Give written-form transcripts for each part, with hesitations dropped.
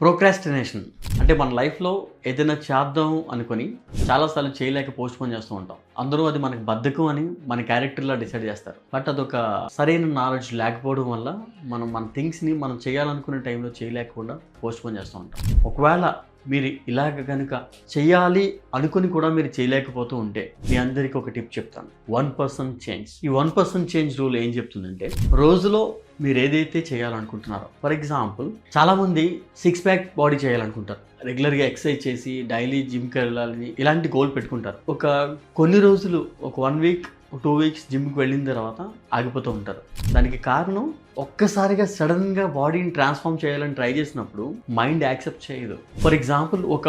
Procrastination అంటే మన లైఫ్లో ఏదైనా చేద్దాం అనుకొని చాలాసార్లు చేయలేక పోస్ట్ పోన్ చేస్తూ ఉంటాం. అందరూ అది మనకి బద్ధకం అని మన క్యారెక్టర్లా డిసైడ్ చేస్తారు. బట్ అదొక సరైన నాలెడ్జ్ లేకపోవడం వల్ల మన థింగ్స్ని మనం చేయాలనుకునే టైంలో చేయలేకుండా పోస్ట్ పోన్ చేస్తూ ఉంటాం. ఒకవేళ మీరు ఇలాగ కనుక చేయాలి అనుకుని కూడా మీరు చేయలేకపోతూ ఉంటే మీ అందరికీ ఒక టిప్ చెప్తాను. 1% చేంజ్. ఈ 1% చేంజ్ రూల్ ఏం చెప్తుందంటే, రోజులో మీరు ఏదైతే చేయాలనుకుంటున్నారో, ఫర్ ఎగ్జాంపుల్ చాలామంది 6 ప్యాక్ బాడీ చేయాలనుకుంటారు. రెగ్యులర్గా ఎక్సర్సైజ్ చేసి డైలీ జిమ్కి వెళ్ళాలని ఇలాంటి గోల్ పెట్టుకుంటారు. కొన్ని రోజులు ఒక 1 వీక్ 2 వీక్స్ జిమ్కి వెళ్ళిన తర్వాత ఆగిపోతూ ఉంటారు. దానికి కారణం ఒక్కసారిగా సడన్గా బాడీని ట్రాన్స్ఫార్మ్ చేయాలని ట్రై చేసినప్పుడు మైండ్ యాక్సెప్ట్ చేయదు. ఫర్ ఎగ్జాంపుల్ ఒక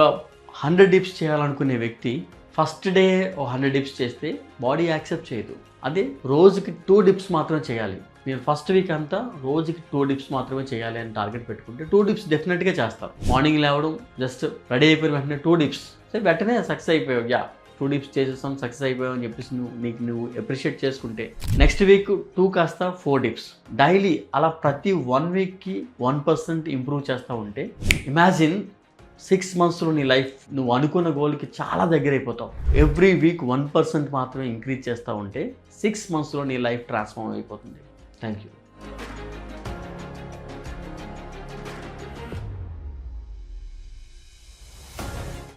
100 డిప్స్ చేయాలనుకునే వ్యక్తి ఫస్ట్ డే 100 డిప్స్ చేస్తే బాడీ యాక్సెప్ట్ చేయదు. అదే రోజుకి 2 డిప్స్ మాత్రమే చేయాలి. మీరు ఫస్ట్ వీక్ అంతా రోజుకి 2 డిప్స్ మాత్రమే చేయాలి అని టార్గెట్ పెట్టుకుంటే 2 డిప్స్ డెఫినెట్గా చేస్తారు. మార్నింగ్ లేవడం, జస్ట్ రెడీ అయిపోయిన వెంటనే 2 డిప్స్ వెంటనే సక్సెస్ అయిపోయావు. 2 డిప్స్ చేసేస్తాం, సక్సెస్ అయిపోయావు అని చెప్పేసి నువ్వు అప్రిషియేట్ చేసుకుంటే నెక్స్ట్ వీక్ 2 కాస్త 4 డిప్స్ డైలీ అలా ప్రతి 1 వీక్కి 1% ఇంప్రూవ్ చేస్తూ ఉంటే ఇమాజిన్ 6 మంత్స్లో నీ లైఫ్ నువ్వు అనుకున్న గోల్కి చాలా దగ్గర అయిపోతావు. ఎవ్రీ వీక్ 1% మాత్రమే ఇంక్రీజ్ చేస్తూ ఉంటే 6 మంత్స్లో నీ లైఫ్ ట్రాన్స్ఫార్మ్ అయిపోతుంది. Thank you.